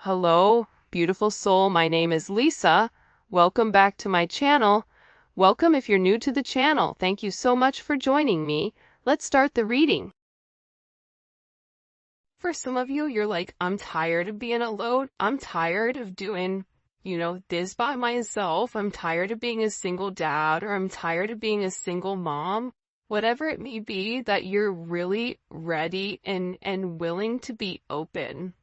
Hello, beautiful soul. My name is Lisa. Welcome back to my channel. Welcome if you're new to the channel. Thank you so much for joining me. Let's start the reading. For some of you, you're like, I'm tired of being alone. I'm tired of doing, this by myself. I'm tired of being a single dad, or I'm tired of being a single mom. Whatever it may be, that you're really ready and willing to be open.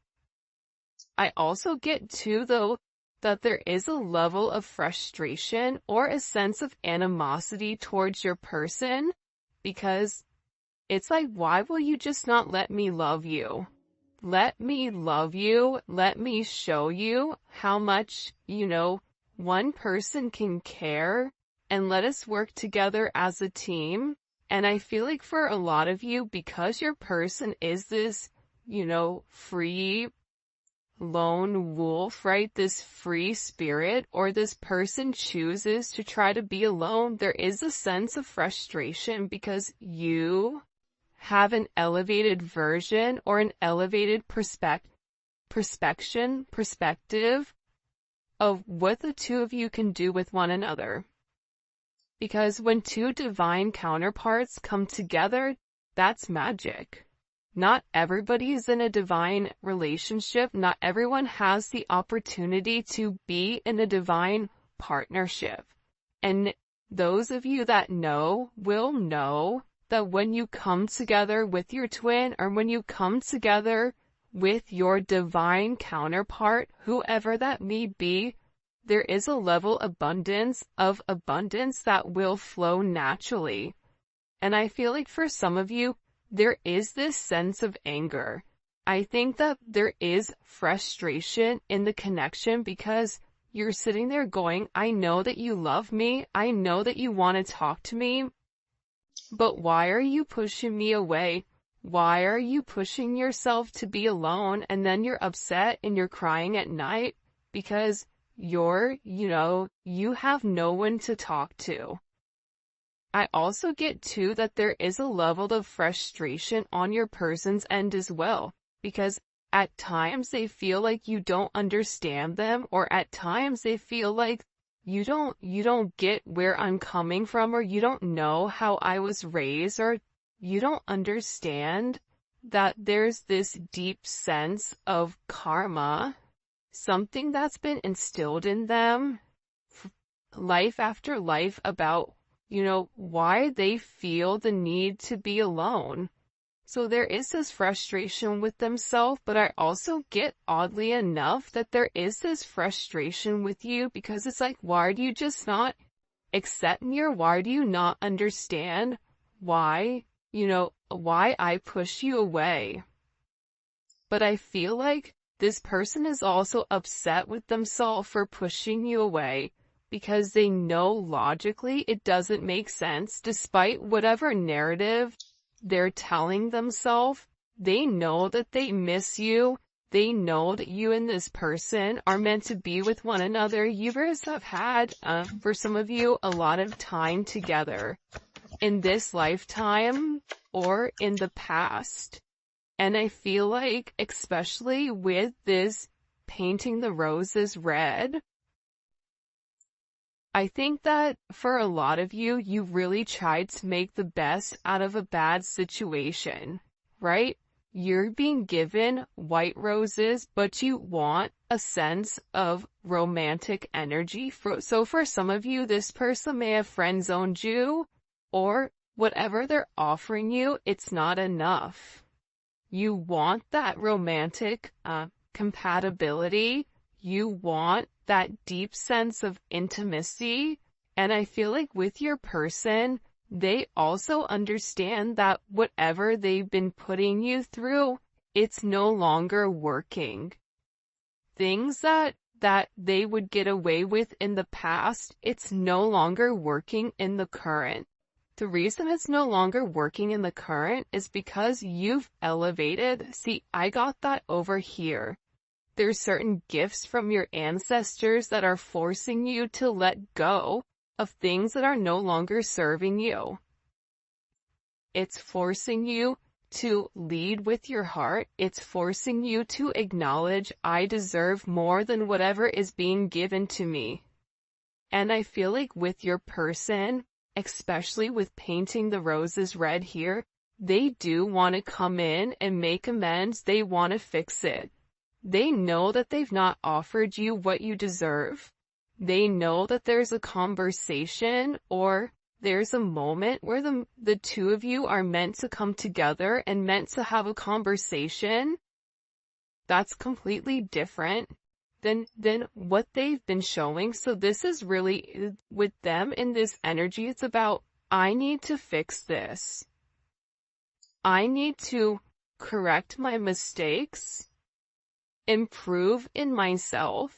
I also get too, though, that there is a level of frustration or a sense of animosity towards your person, because it's like, why will you just not let me love you? Let me love you. Let me show you how much, one person can care, and let us work together as a team. And I feel like for a lot of you, because your person is this, free lone wolf, right? This free spirit, or this person chooses to try to be alone, there is a sense of frustration because you have an elevated version or an elevated perspective of what the two of you can do with one another. Because when two divine counterparts come together, that's magic. Not everybody is in a divine relationship. Not everyone has the opportunity to be in a divine partnership. And those of you that know will know that when you come together with your twin, or when you come together with your divine counterpart, whoever that may be, there is a level of abundance that will flow naturally. And I feel like for some of you, there is this sense of anger. I think that there is frustration in the connection because you're sitting there going, I know that you love me. I know that you want to talk to me. But why are you pushing me away? Why are you pushing yourself to be alone? And then you're upset and you're crying at night because you have no one to talk to. I also get too that there is a level of frustration on your person's end as well, because at times they feel like you don't understand them, or at times they feel like you don't get where I'm coming from, or you don't know how I was raised, or you don't understand that there's this deep sense of karma, something that's been instilled in them life after life about why they feel the need to be alone. So there is this frustration with themselves, but I also get, oddly enough, that there is this frustration with you because it's like, why do you just not accept me, or why do you not understand why I push you away? But I feel like this person is also upset with themselves for pushing you away, because they know logically it doesn't make sense. Despite whatever narrative they're telling themselves, they know that they miss you. They know that you and this person are meant to be with one another. You guys have had, for some of you, a lot of time together in this lifetime or in the past. And I feel like, especially with this painting the roses red, I think that for a lot of you, you really tried to make the best out of a bad situation, right? You're being given white roses, but you want a sense of romantic energy. So for some of you, this person may have friend-zoned you, or whatever they're offering you, it's not enough. You want that romantic compatibility. You want that deep sense of intimacy. And I feel like with your person, they also understand that whatever they've been putting you through, it's no longer working. Things that they would get away with in the past, it's no longer working in the current. The reason it's no longer working in the current is because you've elevated. See, I got that over here. There's certain gifts from your ancestors that are forcing you to let go of things that are no longer serving you. It's forcing you to lead with your heart. It's forcing you to acknowledge, I deserve more than whatever is being given to me. And I feel like with your person, especially with painting the roses red here, they do want to come in and make amends. They want to fix it. They know that they've not offered you what you deserve. They know that there's a conversation or there's a moment where the two of you are meant to come together and meant to have a conversation that's completely different than what they've been showing. So this is really, with them in this energy, it's about, I need to fix this. I need to correct my mistakes, improve in myself,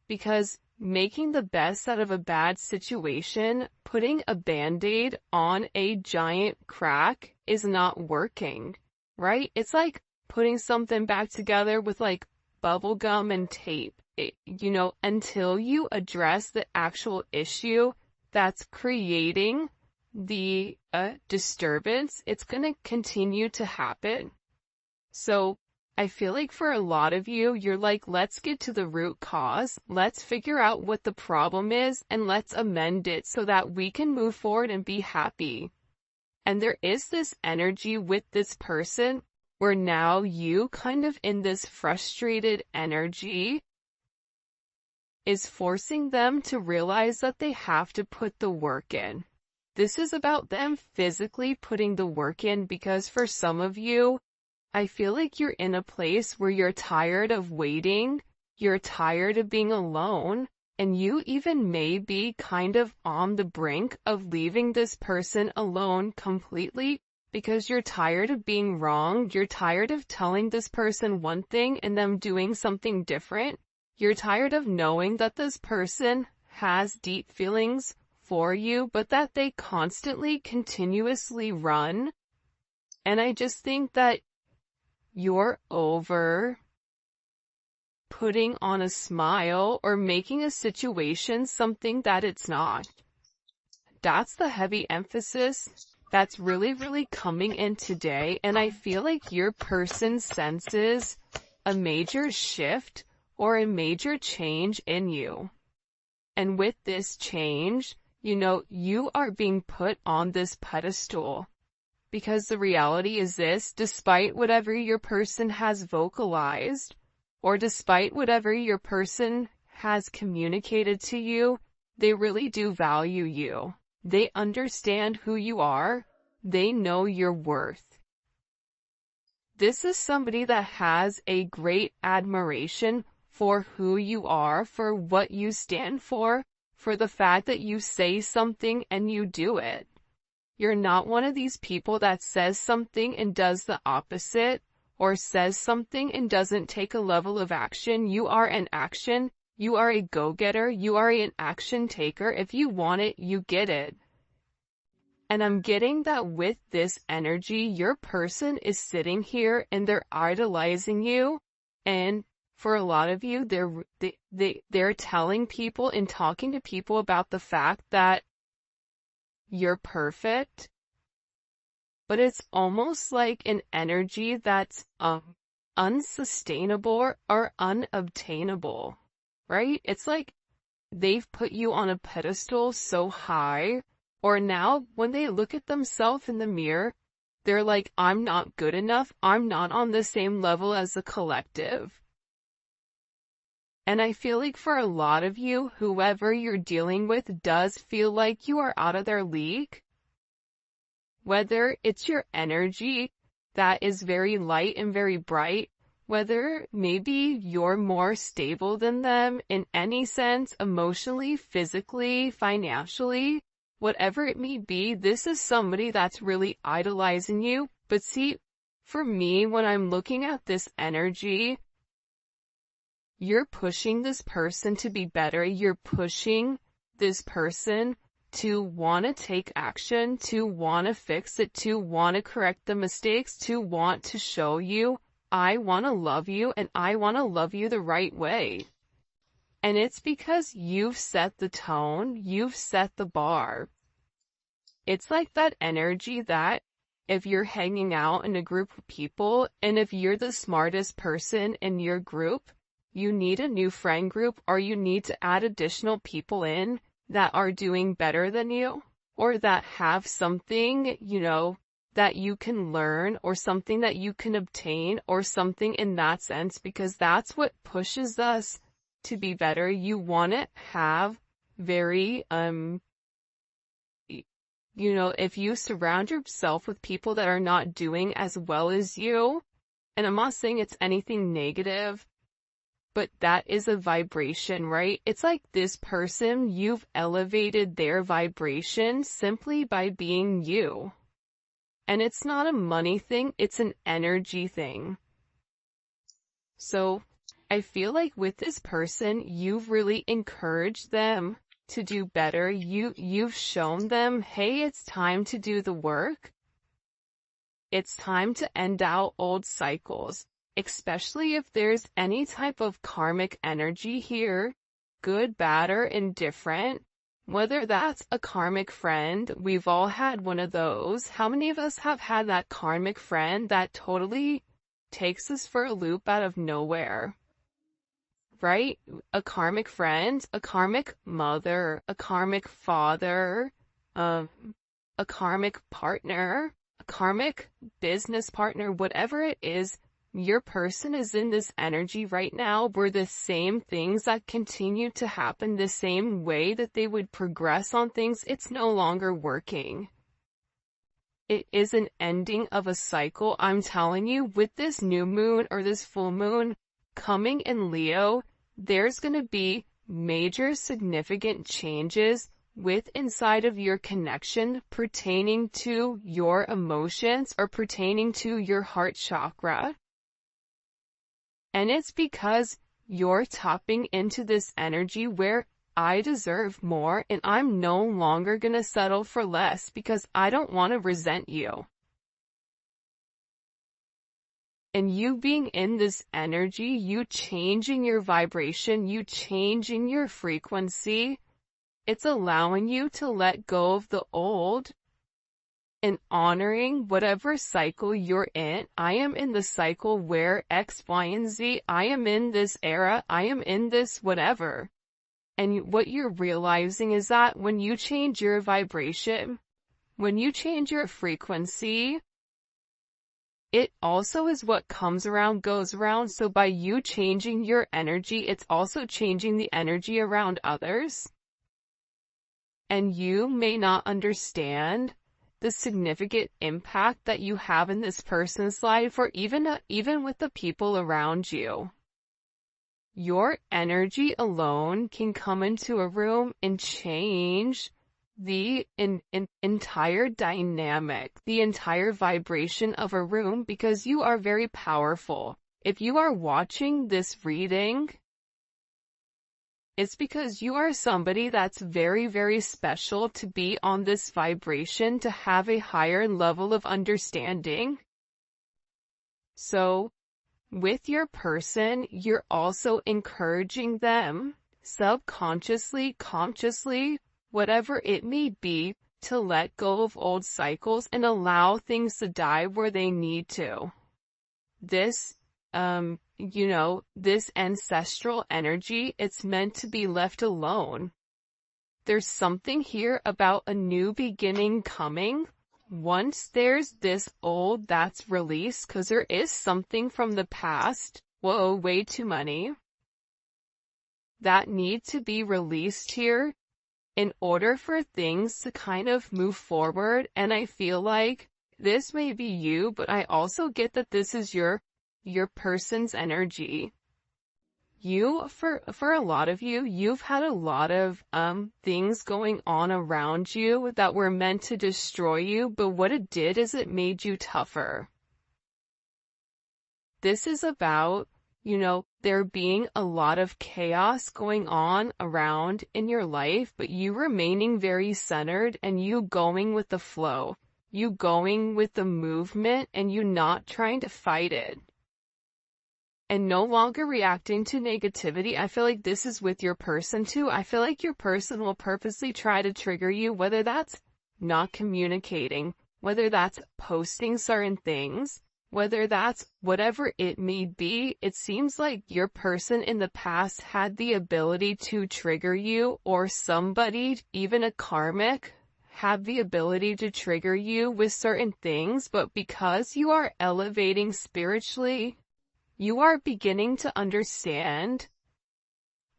because making the best out of a bad situation, putting a band-aid on a giant crack is not working, right? It's like putting something back together with like bubble gum and tape. Until you address the actual issue that's creating the disturbance, it's going to continue to happen. So I feel like for a lot of you, you're like, let's get to the root cause. Let's figure out what the problem is and let's amend it so that we can move forward and be happy. And there is this energy with this person where now you kind of in this frustrated energy is forcing them to realize that they have to put the work in. This is about them physically putting the work in, because for some of you, I feel like you're in a place where you're tired of waiting, you're tired of being alone, and you even may be kind of on the brink of leaving this person alone completely because you're tired of being wrong, you're tired of telling this person one thing and them doing something different, you're tired of knowing that this person has deep feelings for you, but that they constantly, continuously run. And I just think that you're over putting on a smile or making a situation something that it's not. That's the heavy emphasis that's really, really coming in today. And I feel like your person senses a major shift or a major change in you. And with this change, you are being put on this pedestal. Because the reality is this, despite whatever your person has vocalized, or despite whatever your person has communicated to you, they really do value you. They understand who you are. They know your worth. This is somebody that has a great admiration for who you are, for what you stand for the fact that you say something and you do it. You're not one of these people that says something and does the opposite, or says something and doesn't take a level of action. You are an action. You are a go-getter. You are an action taker. If you want it, you get it. And I'm getting that with this energy, your person is sitting here and they're idolizing you. And for a lot of you, they're telling people and talking to people about the fact that you're perfect, but it's almost like an energy that's unsustainable or unobtainable, right? It's like they've put you on a pedestal so high, or now when they look at themselves in the mirror, they're like, I'm not good enough, I'm not on the same level as the collective. And I feel like for a lot of you, whoever you're dealing with does feel like you are out of their league. Whether it's your energy that is very light and very bright, whether maybe you're more stable than them in any sense, emotionally, physically, financially, whatever it may be, this is somebody that's really idolizing you. But see, for me, when I'm looking at this energy, you're pushing this person to be better. You're pushing this person to want to take action, to want to fix it, to want to correct the mistakes, to want to show you, I want to love you and I want to love you the right way. And it's because you've set the tone, you've set the bar. It's like that energy that if you're hanging out in a group of people, and if you're the smartest person in your group, you need a new friend group, or you need to add additional people in that are doing better than you, or that have something, that you can learn, or something that you can obtain, or something in that sense, because that's what pushes us to be better. You want to have very, if you surround yourself with people that are not doing as well as you, and I'm not saying it's anything negative, but that is a vibration, right? It's like this person, you've elevated their vibration simply by being you. And it's not a money thing, it's an energy thing. So I feel like with this person, you've really encouraged them to do better. You've shown them, hey, it's time to do the work. It's time to end out old cycles, especially if there's any type of karmic energy here, good, bad, or indifferent. Whether that's a karmic friend, we've all had one of those. How many of us have had that karmic friend that totally takes us for a loop out of nowhere? Right? A karmic friend, a karmic mother, a karmic father, a karmic partner, a karmic business partner, whatever it is, your person is in this energy right now where the same things that continue to happen, the same way that they would progress on things, it's no longer working. It is an ending of a cycle. I'm telling you, with this new moon or this full moon coming in Leo, there's going to be major significant changes with inside of your connection pertaining to your emotions or pertaining to your heart chakra. And it's because you're tapping into this energy where I deserve more and I'm no longer going to settle for less because I don't want to resent you. And you being in this energy, you changing your vibration, you changing your frequency, it's allowing you to let go of the old and honoring whatever cycle you're in. I am in the cycle where X, Y, and Z, I am in this era, I am in this whatever. And what you're realizing is that when you change your vibration, when you change your frequency, it also is what comes around goes around. So by you changing your energy, it's also changing the energy around others. And you may not understand the significant impact that you have in this person's life, or even with the people around you. Your energy alone can come into a room and change the entire dynamic, the entire vibration of a room, because you are very powerful. If you are watching this reading, it's because you are somebody that's very, very special to be on this vibration, to have a higher level of understanding. So, with your person, you're also encouraging them, subconsciously, consciously, whatever it may be, to let go of old cycles and allow things to die where they need to. This, this ancestral energy, it's meant to be left alone. There's something here about a new beginning coming. Once there's this old that's released, because there is something from the past, whoa, way too many, that need to be released here in order for things to kind of move forward. And I feel like this may be you, but I also get that this is your person's energy. For a lot of you, you've had a lot of things going on around you that were meant to destroy you, but what it did is it made you tougher. This is about, there being a lot of chaos going on around in your life, but you remaining very centered and you going with the flow, you going with the movement, and you not trying to fight it. And no longer reacting to negativity. I feel like this is with your person too. I feel like your person will purposely try to trigger you, whether that's not communicating, whether that's posting certain things, whether that's whatever it may be. It seems like your person in the past had the ability to trigger you, or somebody, even a karmic, have the ability to trigger you with certain things, but because you are elevating spiritually, you are beginning to understand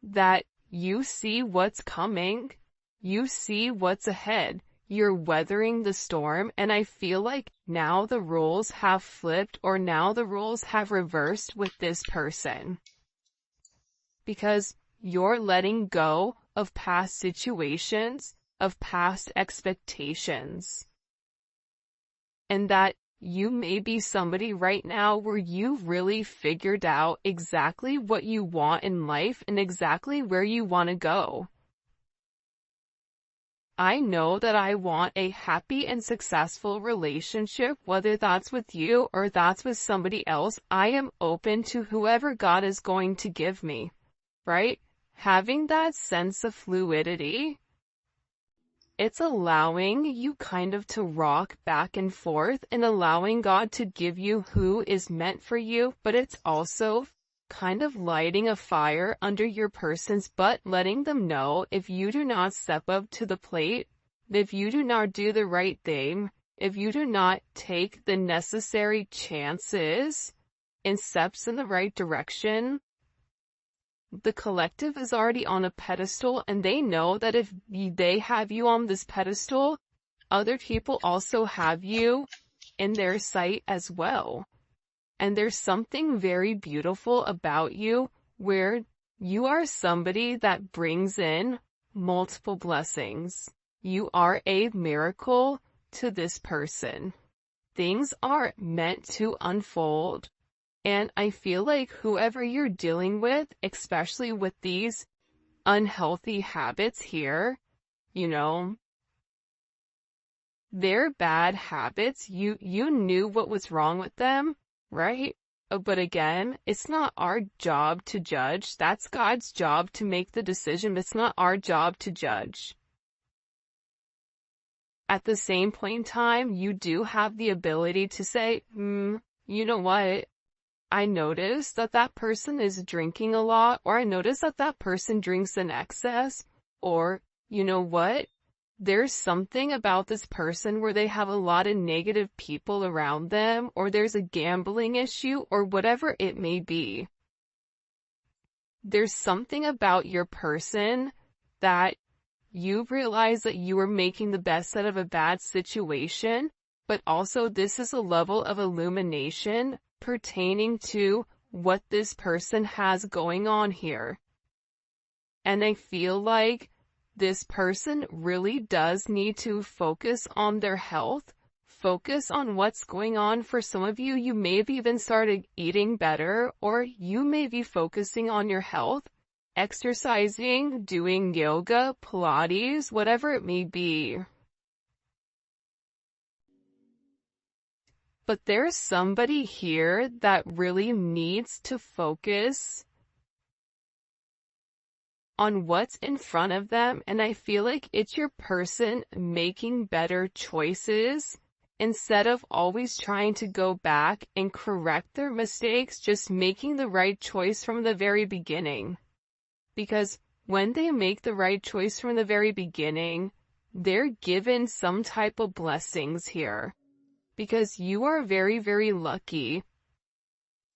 that you see what's coming, you see what's ahead, you're weathering the storm, and I feel like now the roles have flipped, or now the roles have reversed with this person. Because you're letting go of past situations, of past expectations. And that you may be somebody right now where you've really figured out exactly what you want in life and exactly where you want to go. I know that I want a happy and successful relationship, whether that's with you or that's with somebody else. I am open to whoever God is going to give me, right? Having that sense of fluidity, it's allowing you kind of to rock back and forth and allowing God to give you who is meant for you, but it's also kind of lighting a fire under your person's butt, letting them know if you do not step up to the plate, if you do not do the right thing, if you do not take the necessary chances and steps in the right direction, the collective is already on a pedestal, and they know that if they have you on this pedestal, other people also have you in their sight as well. And there's something very beautiful about you, where you are somebody that brings in multiple blessings. You are a miracle to this person. Things are meant to unfold. And I feel like whoever you're dealing with, especially with these unhealthy habits here, you know, they're bad habits. You knew what was wrong with them, right? But again, it's not our job to judge. That's God's job to make the decision, but it's not our job to judge. At the same point in time, you do have the ability to say, you know what? I noticed that that person is drinking a lot, or I noticed that that person drinks in excess, or, you know what? There's something about this person where they have a lot of negative people around them, or there's a gambling issue, or whatever it may be. There's something about your person that you realize that you are making the best out of a bad situation, but also this is a level of illumination pertaining to what this person has going on here. And I feel like this person really does need to focus on their health, focus on what's going on. For some of you, you may have even started eating better, or you may be focusing on your health, exercising, doing yoga, Pilates, whatever it may be. But there's somebody here that really needs to focus on what's in front of them, and I feel like it's your person making better choices instead of always trying to go back and correct their mistakes, just making the right choice from the very beginning. Because when they make the right choice from the very beginning, they're given some type of blessings here. Because you are very, very lucky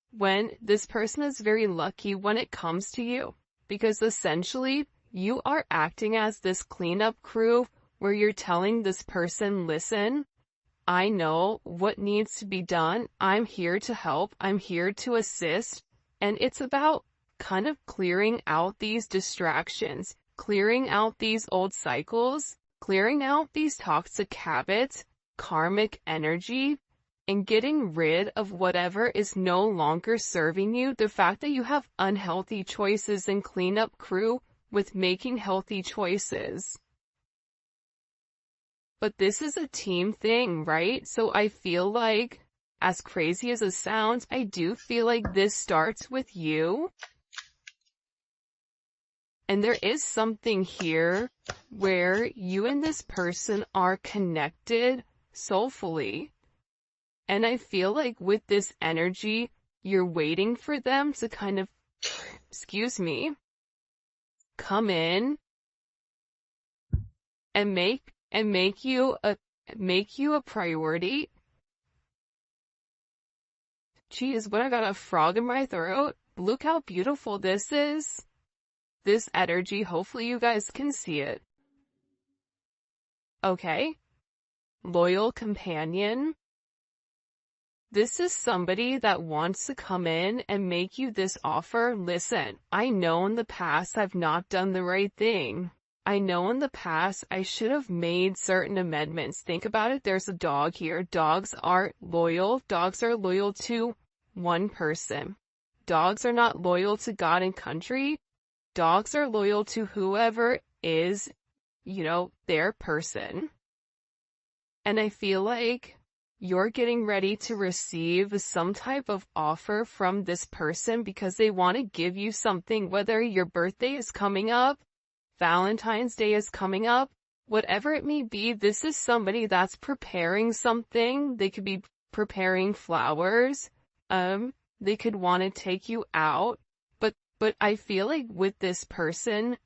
when this person is very lucky when it comes to you. Because essentially, you are acting as this cleanup crew where you're telling this person, listen, I know what needs to be done. I'm here to help. I'm here to assist. And it's about kind of clearing out these distractions, clearing out these old cycles, clearing out these toxic habits, karmic energy, and getting rid of whatever is no longer serving you. The fact that you have unhealthy choices and cleanup crew with making healthy choices. But this is a team thing, right? So I feel like, as crazy as it sounds, I do feel like this starts with you. And there is something here where you and this person are connected soulfully. And I feel like with this energy, you're waiting for them to kind of, come in and make you a priority. Geez, when I got a frog in my throat, look how beautiful this is. This energy, hopefully you guys can see it. Okay. Loyal companion. This is somebody that wants to come in and make you this offer. Listen, I know in the past I've not done the right thing. I know in the past I should have made certain amendments. Think about it. There's a dog here. Dogs aren't loyal. Dogs are loyal to one person. Dogs are not loyal to God and country. Dogs are loyal to whoever is, their person. And I feel like you're getting ready to receive some type of offer from this person because they want to give you something, whether your birthday is coming up, Valentine's Day is coming up, whatever it may be. This is somebody that's preparing something. They could be preparing flowers. They could want to take you out. But I feel like with this person,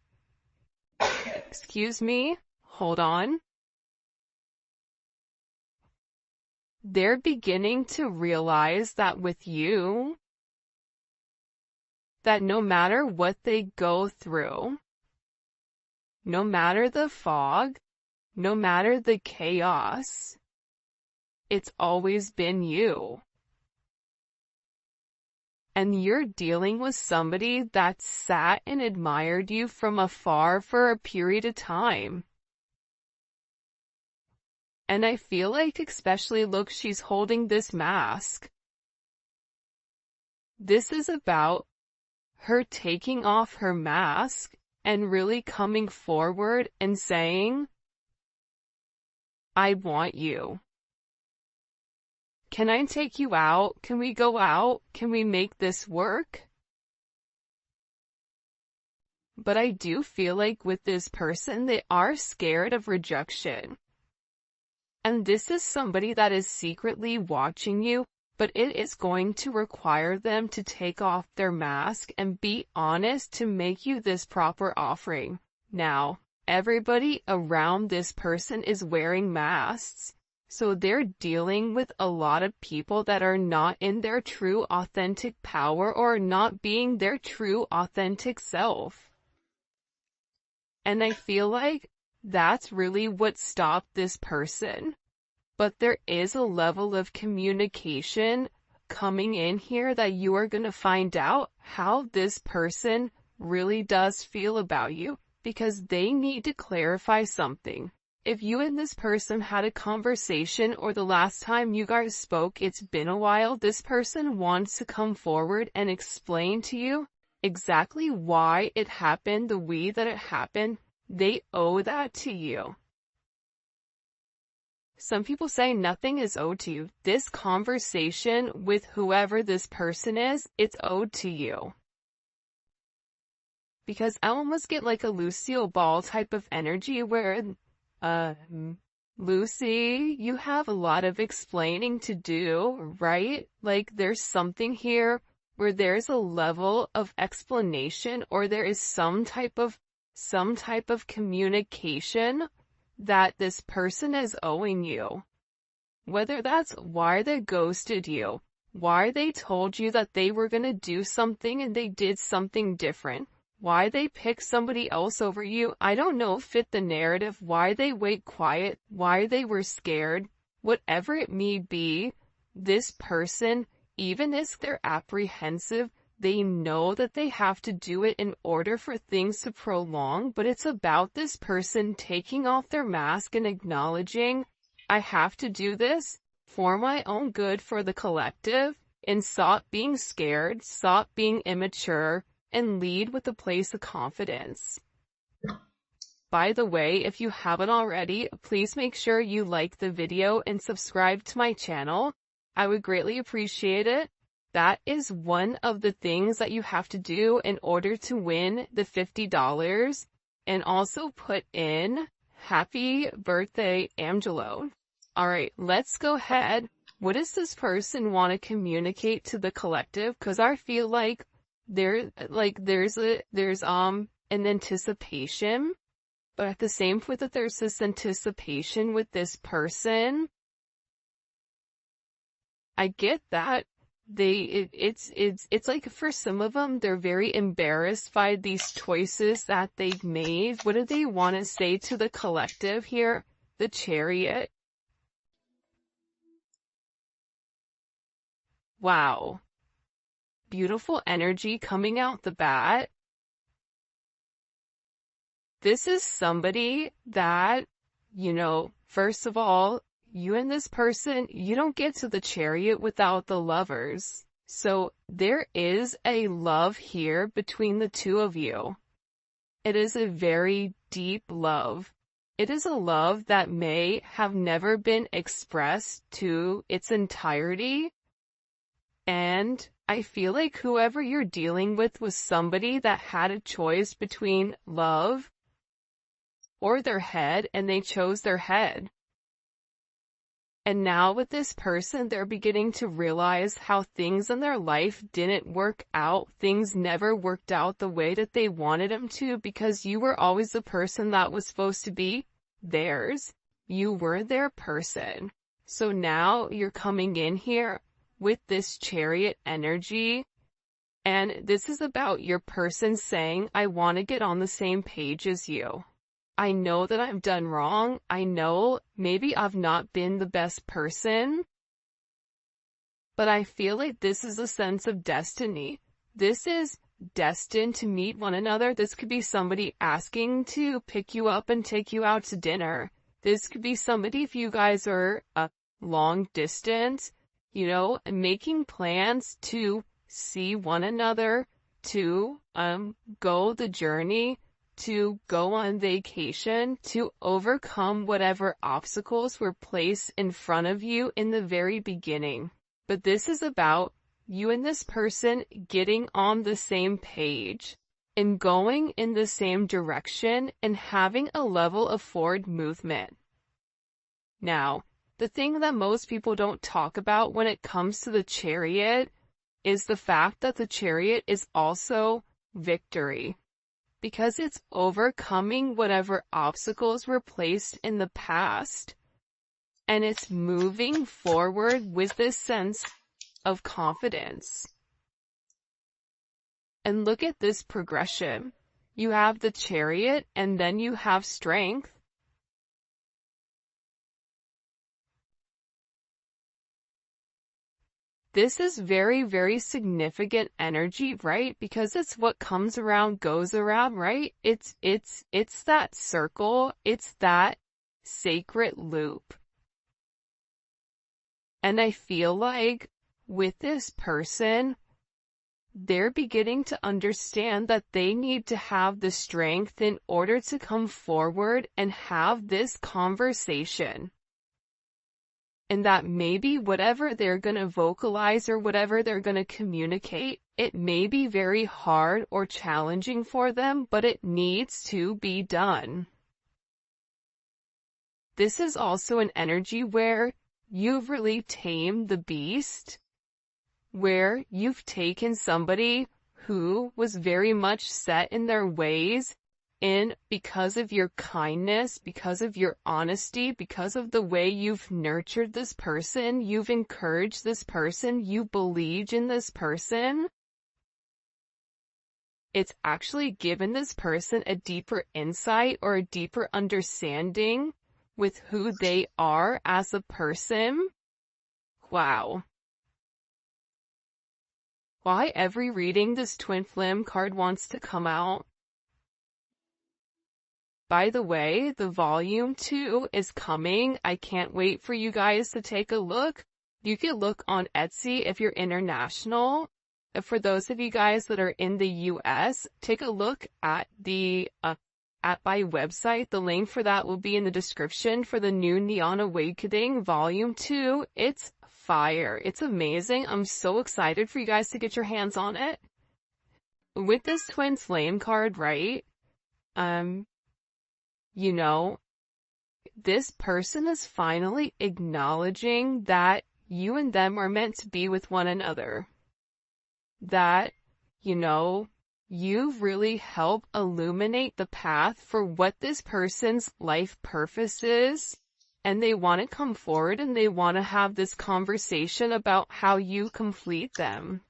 hold on. They're beginning to realize that with you, that no matter what they go through, no matter the fog, no matter the chaos, it's always been you. And you're dealing with somebody that sat and admired you from afar for a period of time. And I feel like, especially, look, she's holding this mask. This is about her taking off her mask and really coming forward and saying, I want you. Can I take you out? Can we go out? Can we make this work? But I do feel like with this person, they are scared of rejection. And this is somebody that is secretly watching you, but it is going to require them to take off their mask and be honest to make you this proper offering. Now, everybody around this person is wearing masks, so they're dealing with a lot of people that are not in their true authentic power or not being their true authentic self. And I feel like that's really what stopped this person. But there is a level of communication coming in here that you are going to find out how this person really does feel about you, because they need to clarify something. If you and this person had a conversation or the last time you guys spoke, it's been a while, this person wants to come forward and explain to you exactly why it happened the way that it happened. They owe that to you. Some people say nothing is owed to you. This conversation with whoever this person is, it's owed to you. Because I almost get like a Lucille Ball type of energy where, Lucy, you have a lot of explaining to do, right? Like there's something here where there's a level of explanation, or there is some type of communication that this person is owing you. Whether that's why they ghosted you, why they told you that they were going to do something and they did something different, why they picked somebody else over you, I don't know, fit the narrative, why they wait quiet, why they were scared, whatever it may be, this person, even if they're apprehensive, they know that they have to do it in order for things to prolong, but it's about this person taking off their mask and acknowledging, I have to do this for my own good, for the collective, and stop being scared, stop being immature, and lead with a place of confidence. By the way, if you haven't already, please make sure you like the video and subscribe to my channel. I would greatly appreciate it. That is one of the things that you have to do in order to win the $50, and also put in happy birthday, Angelo. All right, let's go ahead. What does this person want to communicate to the collective? Because I feel like there's an anticipation, but at the same point that there's this anticipation with this person, I get that it's like for some of them, they're very embarrassed by these choices that they've made. What do they want to say to the collective here? The Chariot. Wow. Beautiful energy coming out the bat. This is somebody that, first of all, you and this person, you don't get to the Chariot without the Lovers. So there is a love here between the two of you. It is a very deep love. It is a love that may have never been expressed to its entirety. And I feel like whoever you're dealing with was somebody that had a choice between love or their head, and they chose their head. And now with this person, they're beginning to realize how things in their life didn't work out. Things never worked out the way that they wanted them to, because you were always the person that was supposed to be theirs. You were their person. So now you're coming in here with this Chariot energy, and this is about your person saying, I want to get on the same page as you. I know that I've done wrong. I know maybe I've not been the best person, but I feel like this is a sense of destiny. This is destined to meet one another. This could be somebody asking to pick you up and take you out to dinner. This could be somebody, if you guys are a long distance, making plans to see one another, to go the journey, to go on vacation, to overcome whatever obstacles were placed in front of you in the very beginning. But this is about you and this person getting on the same page and going in the same direction and having a level of forward movement. Now, the thing that most people don't talk about when it comes to the Chariot is the fact that the Chariot is also victory, because it's overcoming whatever obstacles were placed in the past, and it's moving forward with this sense of confidence. And look at this progression. You have the Chariot, and then you have strength. This is very, very significant energy, right? Because it's what comes around goes around, right? It's that circle. It's that sacred loop. And I feel like with this person, they're beginning to understand that they need to have the strength in order to come forward and have this conversation. And that maybe whatever they're going to vocalize or whatever they're going to communicate, it may be very hard or challenging for them, but it needs to be done. This is also an energy where you've really tamed the beast, where you've taken somebody who was very much set in their ways, and because of your kindness, because of your honesty, because of the way you've nurtured this person, you've encouraged this person, you believed in this person, it's actually given this person a deeper insight or a deeper understanding with who they are as a person. Wow. Why every reading this twin flame card wants to come out? By the way, the volume 2 is coming. I can't wait for you guys to take a look. You can look on Etsy if you're international. For those of you guys that are in the US, take a look at at my website. The link for that will be in the description for the new Neon Awakening Volume 2. It's fire. It's amazing. I'm so excited for you guys to get your hands on it. With this twin flame card, right? this person is finally acknowledging that you and them are meant to be with one another. That, you've really helped illuminate the path for what this person's life purpose is. And they want to come forward and they want to have this conversation about how you complete them.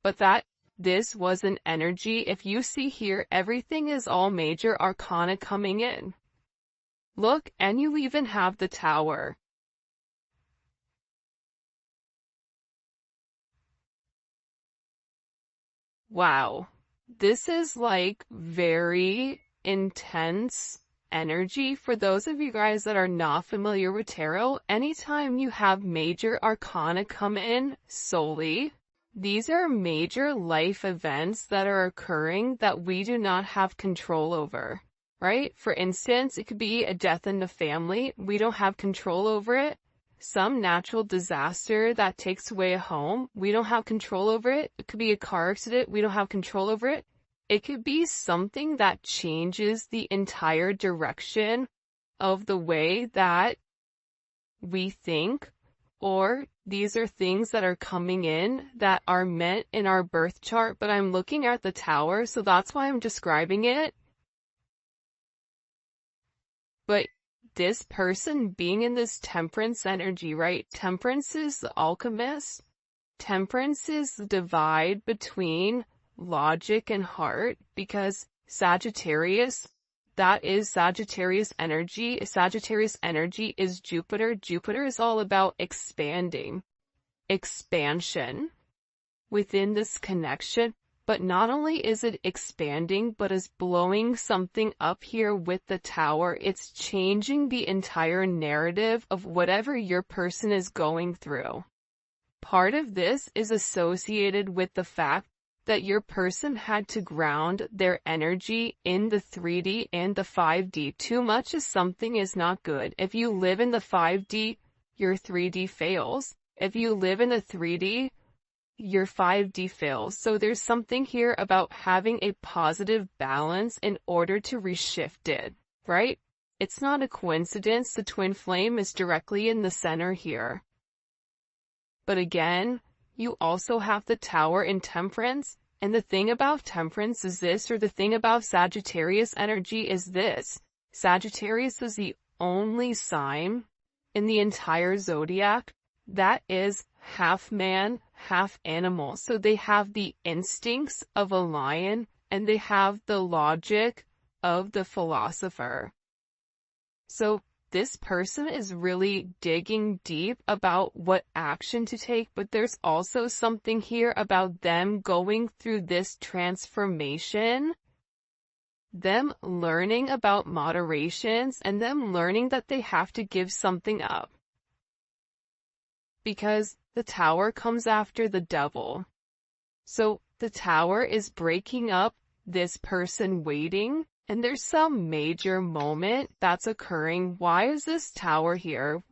But this was an energy. If you see here, everything is all major arcana coming in. Look, and you even have the Tower. Wow. This is like very intense energy. For those of you guys that are not familiar with tarot, anytime you have major arcana come in solely, these are major life events that are occurring that we do not have control over, right? For instance, it could be a death in the family. We don't have control over it. Some natural disaster that takes away a home. We don't have control over it. It could be a car accident. We don't have control over it. It could be something that changes the entire direction of the way that we think, or these are things that are coming in that are meant in our birth chart, but I'm looking at the Tower, so that's why I'm describing it. But this person being in this Temperance energy, right? Temperance is the alchemist. Temperance is the divide between logic and heart, because Sagittarius, that is Sagittarius energy. Sagittarius energy is Jupiter. Jupiter is all about expanding, expansion within this connection. But not only is it expanding, but is blowing something up here with the Tower. It's changing the entire narrative of whatever your person is going through. Part of this is associated with the fact that your person had to ground their energy in the 3D and the 5D. Too much of something is not good. If you live in the 5D, your 3D fails. If you live in the 3D, your 5D fails. So there's something here about having a positive balance in order to reshift it, right? It's not a coincidence the twin flame is directly in the center here. But again, you also have the Tower in Temperance, and the thing about Temperance is this, or the thing about Sagittarius energy is this. Sagittarius is the only sign in the entire zodiac that is half man, half animal. So they have the instincts of a lion, and they have the logic of the philosopher. So this person is really digging deep about what action to take, but there's also something here about them going through this transformation, them learning about moderations, and them learning that they have to give something up. Because the Tower comes after the Devil. So the Tower is breaking up this person waiting. And there's some major moment that's occurring. Why is this Tower here?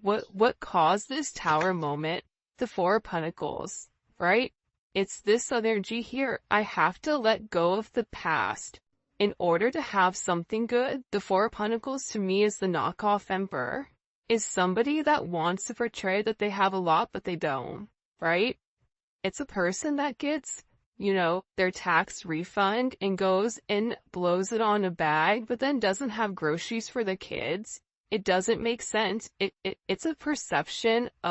What caused this Tower moment? The Four of Pentacles, right? It's this energy here. I have to let go of the past in order to have something good. The Four of Pentacles to me is the knockoff Emperor. Is somebody that wants to portray that they have a lot, but they don't, right? It's a person that gets their tax refund and goes and blows it on a bag, but then doesn't have groceries for the kids. It doesn't make sense. It's a perception of